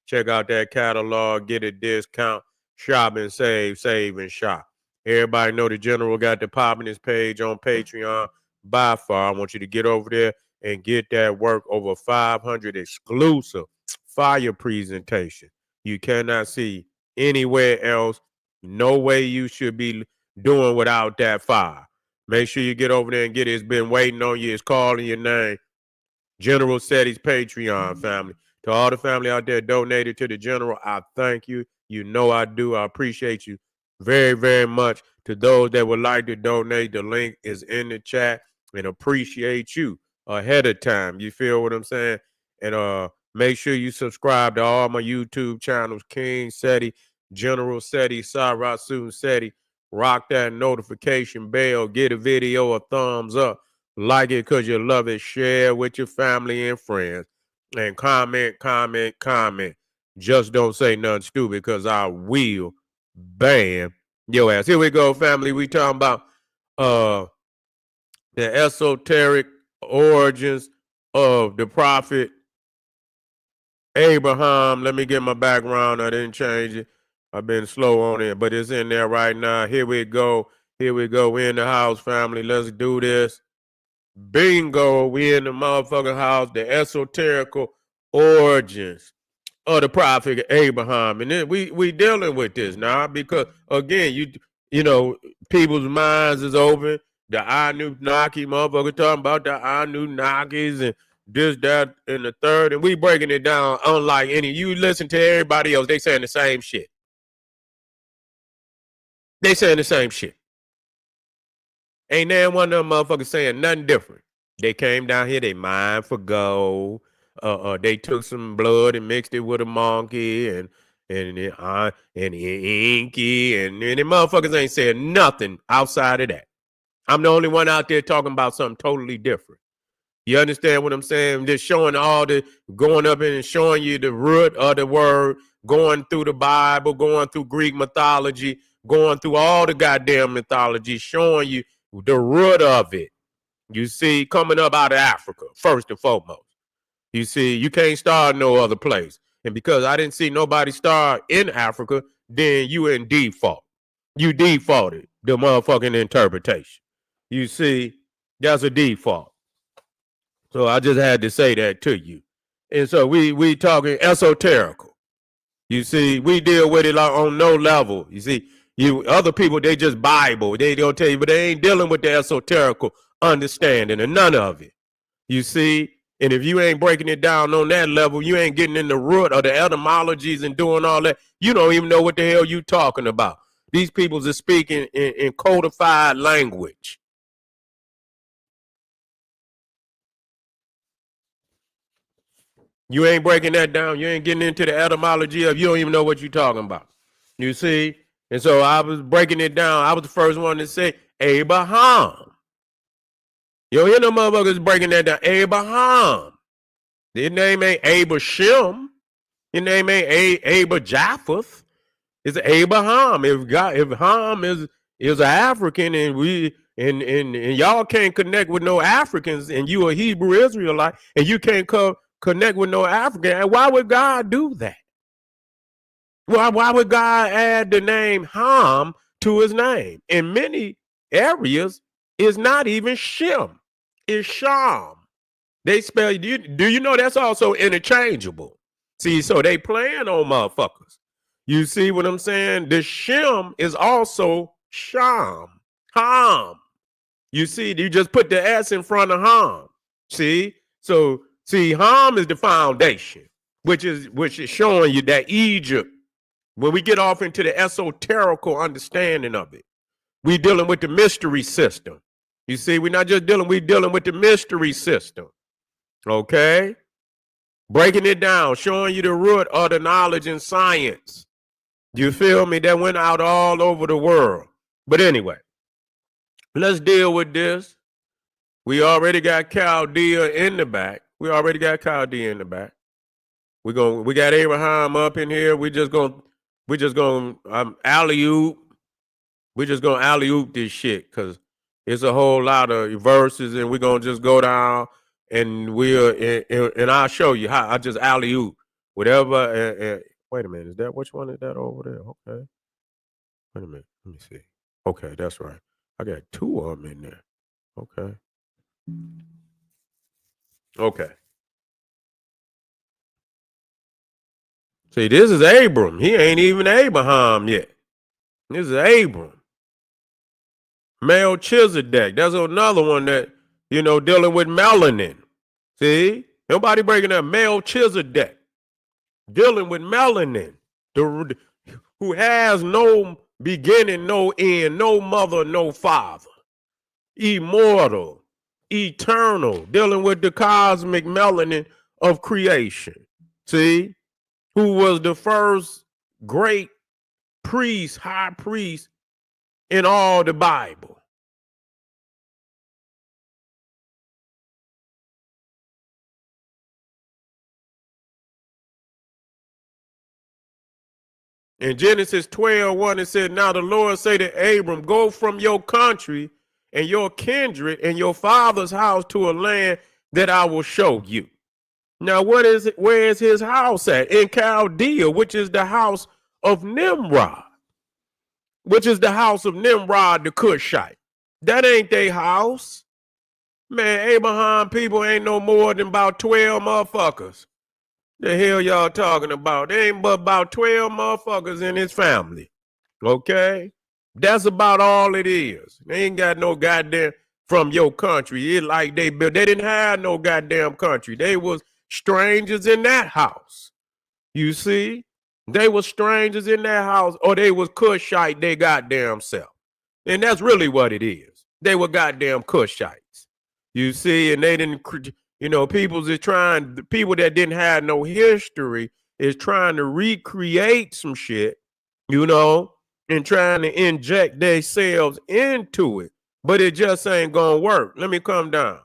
Check out that catalog, get a discount, shop and save and shop. Everybody know the general got the popping his page on Patreon. By far, I want you to get over there and get that work. Over 500 exclusive fire presentation you cannot see anywhere else. No way you should be doing without that fire. Make sure you get over there and get it. It's been waiting on you. It's calling your name. General Setty's Patreon family. To all the family out there donated to the general, I thank you. You know I do. I appreciate you very, very much. To those that would like to donate, the link is in the chat, and appreciate you ahead of time. You feel what I'm saying? And make sure you subscribe to all my YouTube channels, King Setty, General Setty, Sarasun Setty. Rock that notification bell. Get a video a thumbs up. Like it because you love it. Share with your family and friends. And comment. Just don't say nothing stupid because I will bam your ass. Here we go, family. We talking about the esoteric origins of the prophet Abraham. Let me get my background. I didn't change it. I've been slow on it, but it's in there right now. Here we go. We in the house, family. Let's do this. Bingo, we in the motherfucking house. The esoterical origins of the prophet Abraham. And then we dealing with this now because, again, you know, people's minds is open. The Anunnaki motherfucker talking about the Anunnakis and this, that, and the third. And we breaking it down unlike any. You listen to everybody else, they saying the same shit. Ain't there one of them motherfuckers saying nothing different. They came down here, they mined for gold. They took some blood and mixed it with a monkey and inky, and the motherfuckers ain't saying nothing outside of that. I'm the only one out there talking about something totally different. You understand what I'm saying? Just showing going up and showing you the root of the word, going through the Bible, going through Greek mythology, going through all the goddamn mythology, showing you the root of it. You see, coming up out of Africa, first and foremost. You see, you can't start no other place. And because I didn't see nobody start in Africa, then you in default. You defaulted the motherfucking interpretation. You see, that's a default. So I just had to say that to you. And so we talking esoterical. You see, we deal with it on no level. You see, other people, they just Bible. They don't tell you, but they ain't dealing with the esoterical understanding and none of it. You see, and if you ain't breaking it down on that level, you ain't getting in the root of the etymologies and doing all that. You don't even know what the hell you talking about. These peoples are speaking in codified language. You ain't breaking that down. You ain't getting into the etymology of, you don't even know what you're talking about. You see? And so I was breaking it down. I was the first one to say Abraham. You hear no motherfuckers breaking that down. Abraham. His name ain't Abraham. His name ain't Abrajapheth. It's Abraham. If Ham is an African and y'all can't connect with no Africans and you a Hebrew Israelite and you can't connect with no African, and why would God do that? Why would God add the name Ham to his name? In many areas, it's not even Shem. It's Sham. They spell, do you know that's also interchangeable? See, so they playing on motherfuckers. You see what I'm saying? The Shem is also Sham. Ham. You see, you just put the S in front of Ham. See? So, Ham is the foundation, which is showing you that Egypt, when we get off into the esoterical understanding of it, we dealing with the mystery system. You see, we're not just dealing with the mystery system. Okay? Breaking it down, showing you the root of the knowledge and science. You feel me? That went out all over the world. But anyway, let's deal with this. We already got Chaldea in the back. We got Abraham up in here. We just gonna alley-oop. We're just gonna alley-oop this shit because it's a whole lot of verses, and we're gonna just go down and I'll show you how I just alley-oop whatever. Wait a minute, is that which one is that over there? Okay, wait a minute, let me see. Okay, that's right. I got two of them in there. Okay, okay. See, this is Abram. He ain't even Abraham yet. This is Abram. Melchizedek. That's another one that, dealing with melanin. See? Nobody breaking up Melchizedek. Dealing with melanin. Who has no beginning, no end, no mother, no father. Immortal. Eternal. Dealing with the cosmic melanin of creation. See? Who was the first great priest, high priest in all the Bible. In Genesis 12:1, it said, now the Lord say to Abram, go from your country and your kindred and your father's house to a land that I will show you. Now, what is it? Where is his house at? In Chaldea, which is the house of Nimrod, the Cushite. That ain't their house. Man, Abraham people ain't no more than about 12 motherfuckers. The hell y'all talking about? There ain't but about 12 motherfuckers in his family. Okay? That's about all it is. They ain't got no goddamn from your country. It like they didn't have no goddamn country. They was strangers in that house. You see? They was strangers in that house, or they was Cushite they goddamn self. And that's really what it is. They were goddamn Cushites. You see, and they didn't, people that didn't have no history is trying to recreate some shit, and trying to inject themselves into it. But it just ain't gonna work. Let me come down.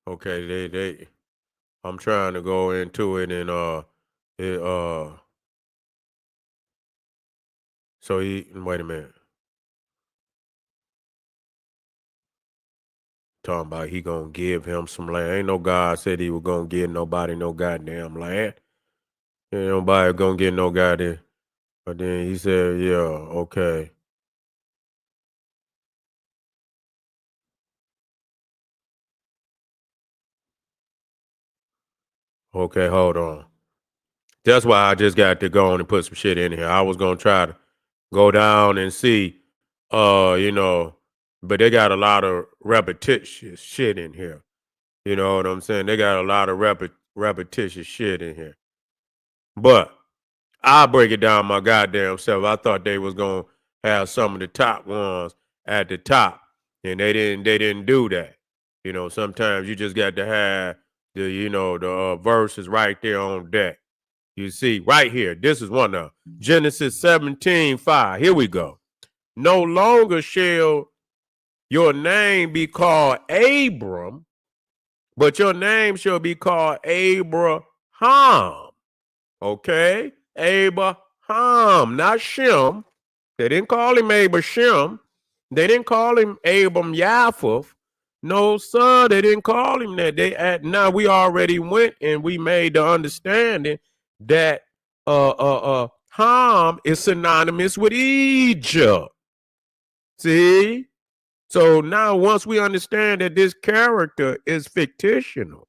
Okay, I'm trying to go into it and it so wait a minute. Talking about he gonna give him some land. Ain't no God said he was gonna give nobody no goddamn land. Ain't nobody gonna get no goddamn. But then he said, yeah, okay. Okay, hold on. That's why I just got to go on and put some shit in here. I was gonna try to go down and see, but they got a lot of repetitious shit in here. You know what I'm saying? They got a lot of repetitious shit in here. But I'll break it down my goddamn self. I thought they was gonna have some of the top ones at the top, and they didn't do that. Sometimes you just got to have the verses right there on deck. You see, right here, this is one of Genesis 17:5. Here we go. No longer shall your name be called Abram, but your name shall be called Abraham. Okay? Abraham, not Shem. They didn't call him Abraham. They didn't call him Abram Yapheth. No, sir, they didn't call him that. Now we already went and we made the understanding that Ham is synonymous with Egypt. See? So now once we understand that this character is fictional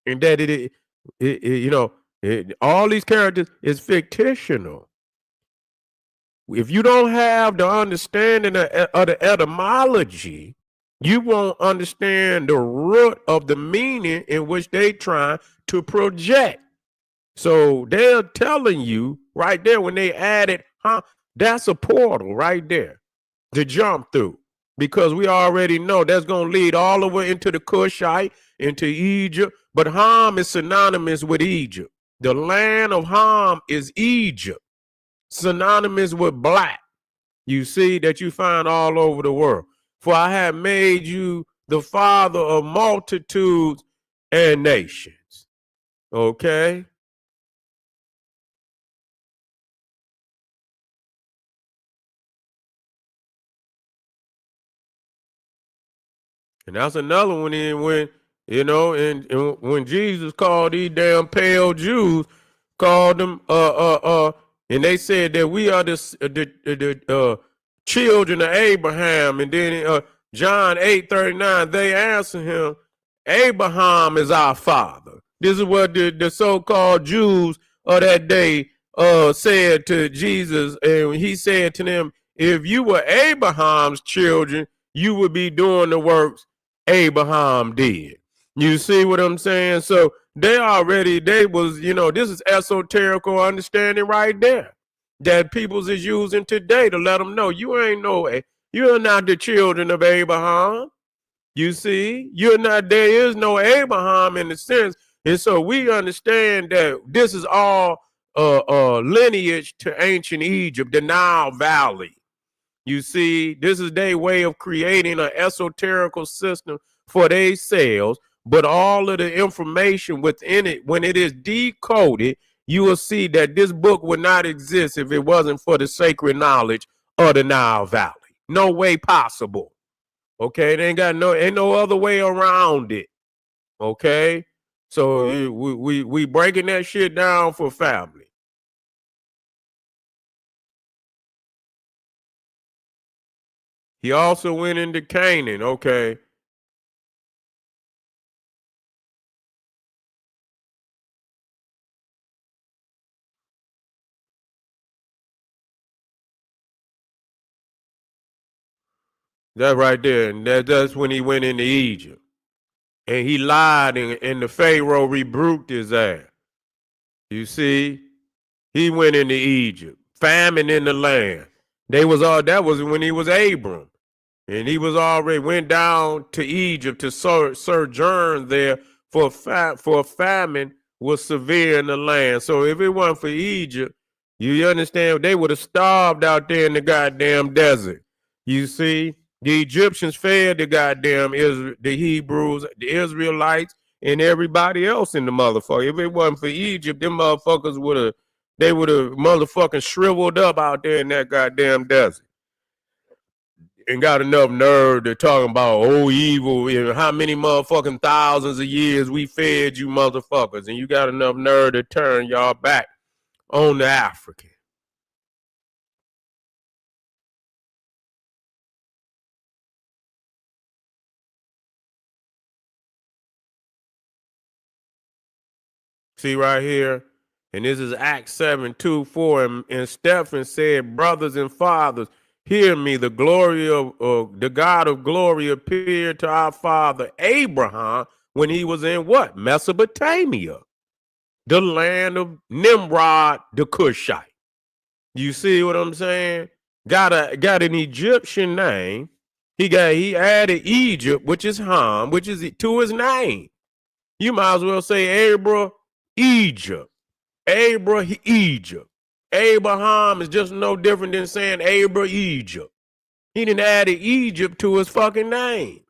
and that all these characters is fictional. If you don't have the understanding of the etymology, you won't understand the root of the meaning in which they try to project. So they're telling you right there when they added, that's a portal right there to jump through. Because we already know that's going to lead all the way into the Cushite, into Egypt. But Ham is synonymous with Egypt. The land of Ham is Egypt, synonymous with black. You see that you find all over the world. For I have made you the father of multitudes and nations. Okay? And that's another one in when, you know, and when Jesus called these damn pale Jews, called them and they said that we are the children of Abraham. And then John 8:39, they answered him, Abraham is our father. This is what the so-called Jews of that day said to Jesus. And he said to them, if you were Abraham's children, you would be doing the works Abraham did. You see what I'm saying? So they was, you know, this is esoterical understanding right there that peoples is using today to let them know you're not the children of Abraham. You see, there is no Abraham in the sense. And so we understand that this is all lineage to ancient Egypt, the Nile Valley. You see, this is their way of creating an esoterical system for themselves, but all of the information within it, when it is decoded, you will see that this book would not exist if it wasn't for the sacred knowledge of the Nile Valley. No way possible. Okay, it ain't no other way around it. Okay, so we breaking that shit down for family. He also went into Canaan. Okay. That right there. And that's when he went into Egypt. And he lied and the Pharaoh rebuked his ass. You see? He went into Egypt. Famine in the land. That was when he was Abram. And he was already went down to Egypt to sojourn there for a famine was severe in the land. So if it wasn't for Egypt, you understand they would have starved out there in the goddamn desert. You see, the Egyptians fed the goddamn the Hebrews, the Israelites, and everybody else in the motherfucker. If it wasn't for Egypt, them motherfuckers would have motherfucking shriveled up out there in that goddamn desert and got enough nerve to talking about evil, you know, how many motherfucking thousands of years we fed you motherfuckers, and you got enough nerve to turn y'all back on the African. See right here, and this is Acts 7:2-4, and Stephen said, brothers and fathers, hear me, the glory of the God of glory appeared to our father Abraham when he was in what? Mesopotamia, the land of Nimrod the Cushite. You see what I'm saying? Got an Egyptian name. He added Egypt, which is Ham, which is to his name. You might as well say Egypt. Egypt. Abraham is just no different than saying Egypt. He didn't add Egypt to his fucking name.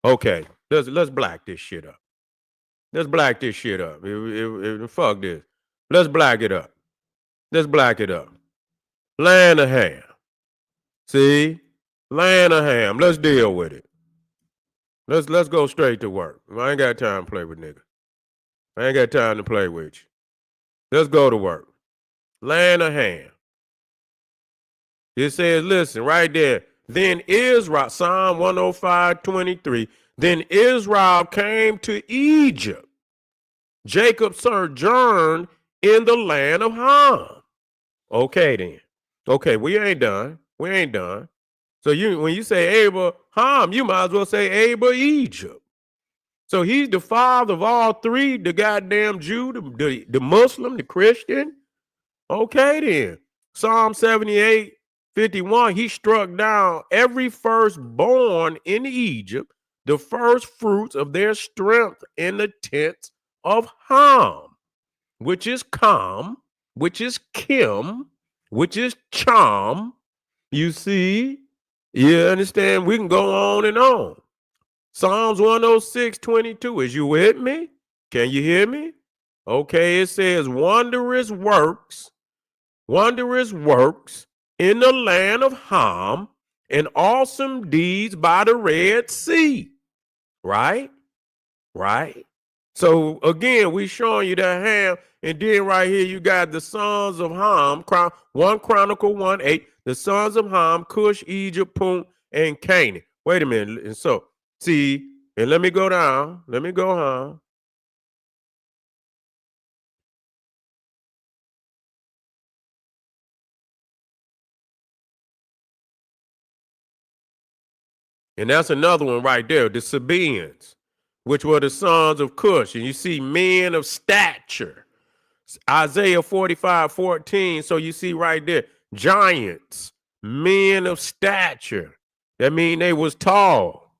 Okay, let's black this shit up. Let's black this shit up. Fuck this. Let's black it up. Let's black it up. Land of Ham. See? Land of Ham. Let's deal with it. Let's go straight to work. I ain't got time to play with niggas. I ain't got time to play with you. Let's go to work. Land of Ham. It says, listen, right there. Then Israel, Psalm 105:23. Then Israel came to Egypt. Jacob sojourned in the land of Ham. Okay, then. Okay, we ain't done. We ain't done. So when you say Abraham, you might as well say Egypt. So he's the father of all three, the goddamn Jew, the Muslim, the Christian. Okay, then. Psalm 78:51, he struck down every firstborn in Egypt, the first fruits of their strength in the tents of Ham, which is Kam, which is Kim, which is Cham. You see? You understand? We can go on and on. Psalms 106:22. Is you with me? Can you hear me? Okay, it says wondrous works in the land of Ham, and awesome deeds by the Red Sea. Right? Right? So again, we showing you that Ham, and then right here you got the sons of Ham, 1 Chronicle 1:8, the sons of Ham, Cush, Egypt, Punt, and Canaan. Wait a minute. And so see, and let me go down. Let me go down. And that's another one right there, the Sabaeans, which were the sons of Cush. And you see men of stature. Isaiah 45:14. So you see right there, giants, men of stature. That mean they was tall.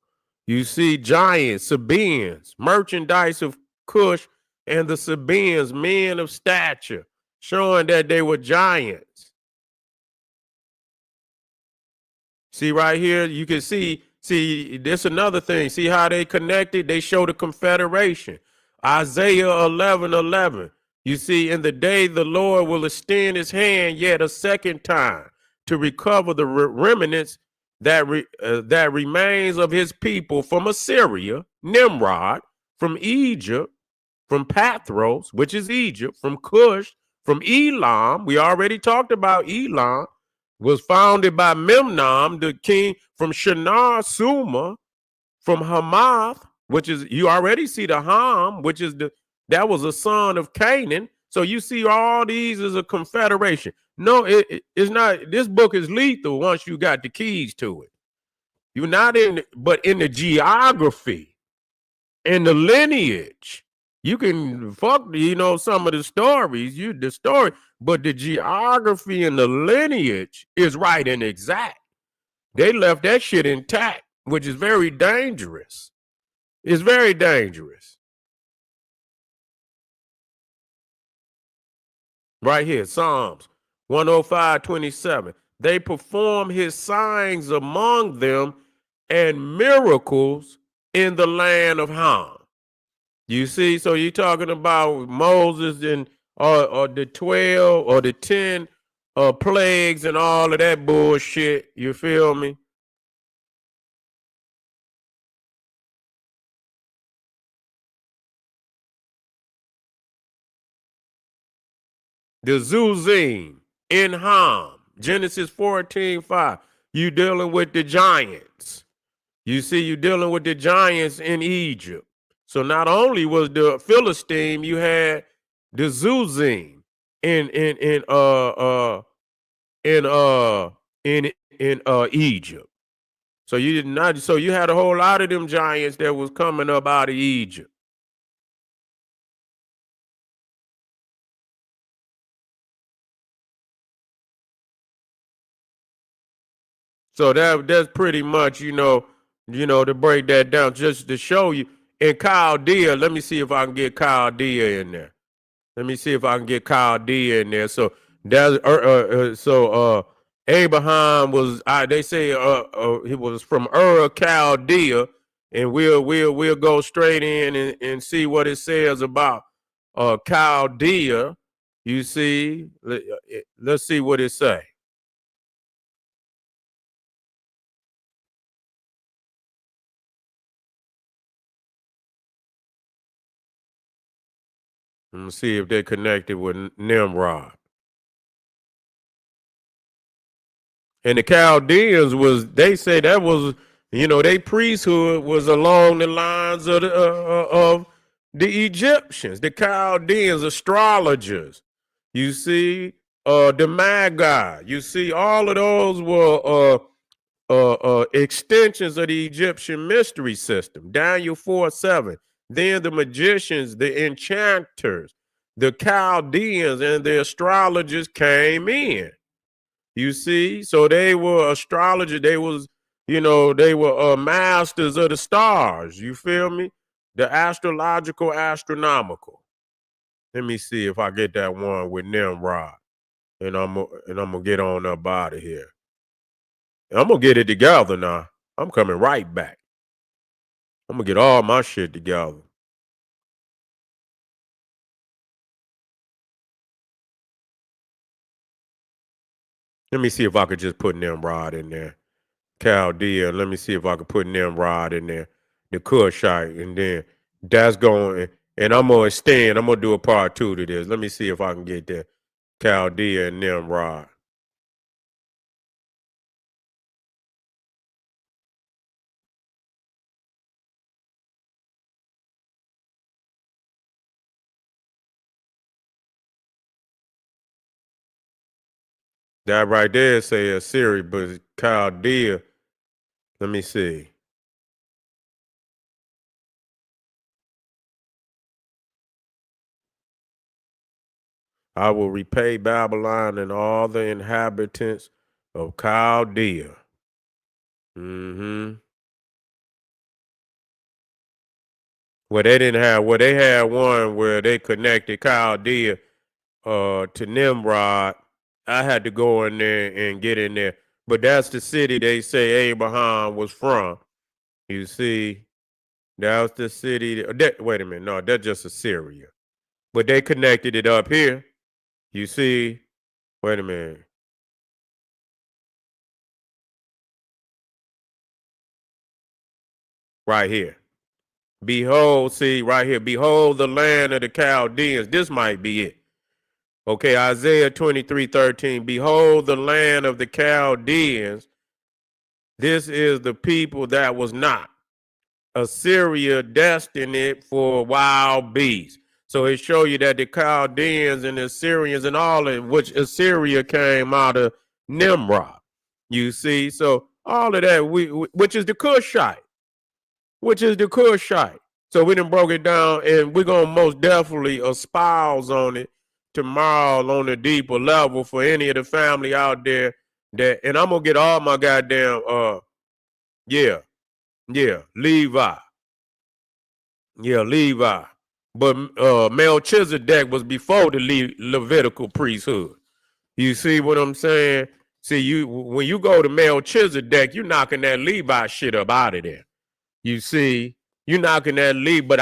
You see giants, Sabaeans, merchandise of Cush, and the Sabaeans, men of stature, showing that they were giants. See right here, you can see, this another thing. See how they connected? They show the confederation. Isaiah 11:11. You see, in the day the Lord will extend his hand yet a second time to recover the remnants that remains of his people from Assyria, Nimrod, from Egypt, from Pathros, which is Egypt, from Cush, from Elam. We already talked about Elam, was founded by Memnon, the king from Shinar, Suma, from Hamath, which is, you already see the Ham, which is that was a son of Canaan. So you see all these as a confederation. No, it's not. This book is lethal once you got the keys to it. You're not in, but in the geography and the lineage. You can fuck, some of the stories, the story, but the geography and the lineage is right and exact. They left that shit intact, which is very dangerous. It's very dangerous. Right here, Psalms 105:27. They perform his signs among them and miracles in the land of Ham. You see, so you're talking about Moses and or the 12 or the 10 plagues and all of that bullshit. You feel me? The Zuzim in Ham, Genesis 14:5. You dealing with the giants. You see, you dealing with the giants in Egypt. So not only was the Philistine, you had the Zuzim in in uh Egypt. So you did not. So you had a whole lot of them giants that was coming up out of Egypt. So that's pretty much, to break that down, just to show you. In Chaldea, let me see if I can get Chaldea in there. Let me see if I can get Chaldea in there. So that's Abraham was. They say he was from Chaldea, and we'll go straight in and see what it says about Chaldea. You see, let's see what it say. Let me see if they're connected with Nimrod. And the Chaldeans they say that was, they priesthood was along the lines of the Egyptians, the Chaldeans, astrologers. You see, the Magi. You see, all of those were extensions of the Egyptian mystery system. Daniel 4:7. Then the magicians, the enchanters, the Chaldeans, and the astrologers came in. You see, so they were astrologers. They were masters of the stars. You feel me? The astrological, astronomical. Let me see if I get that one with Nimrod, and I'm gonna get on up out of here. I'm gonna get it together now. I'm coming right back. I'm gonna get all my shit together. Let me see if I could just put Nimrod in there. Chaldea. Let me see if I could put Nimrod in there. The Cushite, and then that's going. And I'm gonna extend. I'm gonna do a part 2 to this. Let me see if I can get that Chaldea and Nimrod. That right there say Assyria, but Chaldea. Let me see. I will repay Babylon and all the inhabitants of Chaldea. Mm-hmm. Well, they didn't have. Well, they had one where they connected Chaldea to Nimrod. I had to go in there and get in there, but that's the city they say Abraham was from. You see, that was the city. Wait a minute, no, that's just Assyria. But they connected it up here. You see, wait a minute, right here. Behold, see right here. Behold the land of the Chaldeans. This might be it. Okay, Isaiah 23:13. Behold the land of the Chaldeans. This is the people that was not. Assyria destined it for wild beasts. So it show you that the Chaldeans and the Assyrians and all of which Assyria came out of Nimrod. You see, so all of that, which is the Cushite, which is the Cushite. So we done broke it down, and we're gonna most definitely espouse on it tomorrow on a deeper level for any of the family out there. That, and I'm gonna get all my goddamn yeah, yeah, Levi. Yeah, Levi. But Melchizedek was before the Levitical priesthood. You see what I'm saying? See, you when you go to Melchizedek, you're knocking that Levi shit up out of there. You see, you're knocking that Levi, but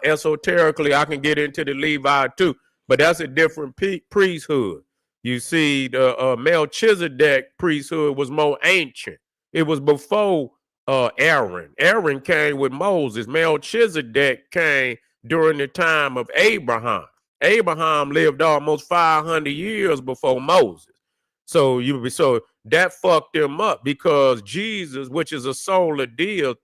esoterically, I can get into the Levi too. But that's a different priesthood. You see, the Melchizedek priesthood was more ancient. It was before Aaron. Aaron came with Moses. Melchizedek came during the time of Abraham. Abraham lived almost 500 years before Moses. So that fucked them up because Jesus, which is a solar deity,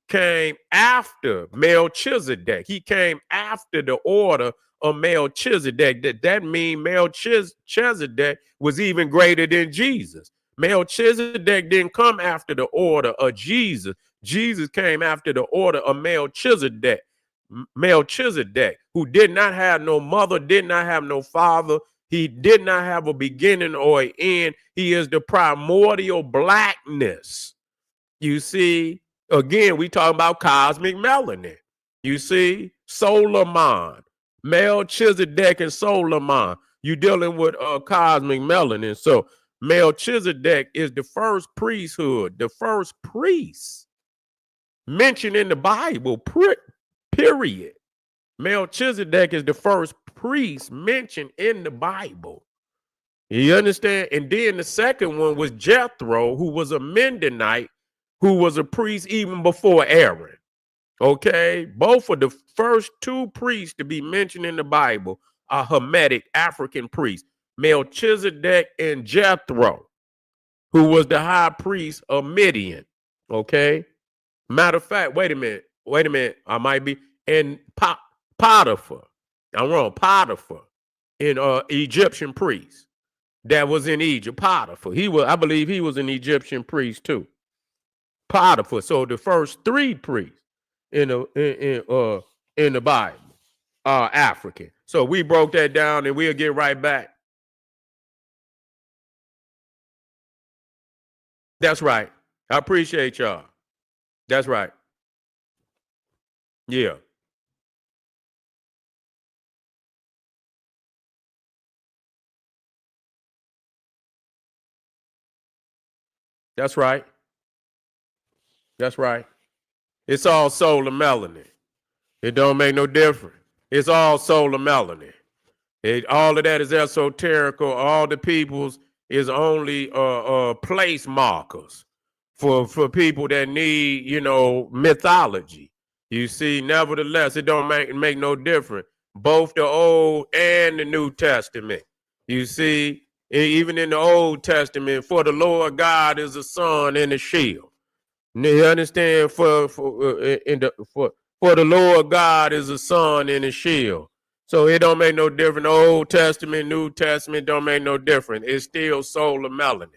came after Melchizedek. He came after the order of Melchizedek. That means Melchizedek was even greater than Jesus. Melchizedek didn't come after the order of Jesus. Jesus came after the order of Melchizedek. Melchizedek, who did not have no mother, did not have no father, he did not have a beginning or an end. He is the primordial blackness. You see, again, we talk about cosmic melanin. You see, Solomon, Melchizedek and Solomon. You dealing with cosmic melanin. So Melchizedek is the first priesthood, the first priest mentioned in the Bible, period. Melchizedek is the first priest mentioned in the Bible. You understand? And then the second one was Jethro, who was a Mennonite, who was a priest even before Aaron. Okay? Both of the first two priests to be mentioned in the Bible are Hamitic African priests, Melchizedek and Jethro, who was the high priest of Midian. Okay? Matter of fact, wait a minute. I might be in Potiphar. I'm wrong. Potiphar, in Egyptian priest that was in Egypt. Potiphar. I believe he was an Egyptian priest too. Potiphar. So the first three priests in the Bible are African. So we broke that down, and we'll get right back. That's right. I appreciate y'all. That's right. Yeah. That's right. That's right. It's all solar melanin. It don't make no difference. It's all solar melanin. All of that is esoterical. All the peoples is only place markers for people that need, mythology. You see, nevertheless, it don't make no difference. Both the Old and the New Testament. You see, even in the Old Testament, for the Lord God is a sun and a shield. You understand? For the Lord God is a sun and a shield. So it don't make no difference. Old Testament, New Testament don't make no difference. It's still solar melanin.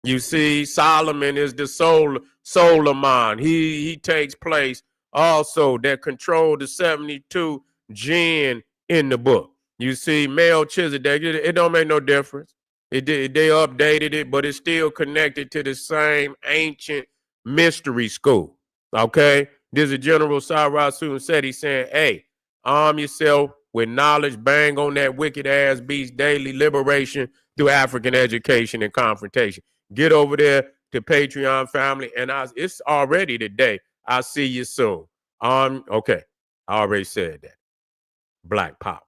You see, Solomon is the solar mind. He takes place also that control the 72 jinn in the book. You see, Melchizedek, it don't make no difference. They updated it, but it's still connected to the same ancient mystery school. Okay? There's a General Sarasu said, he's saying, hey, arm yourself with knowledge, bang on that wicked ass beast daily liberation through African education and confrontation. Get over there to Patreon family, and it's already today. I'll see you soon. Okay, I already said that. Black Power.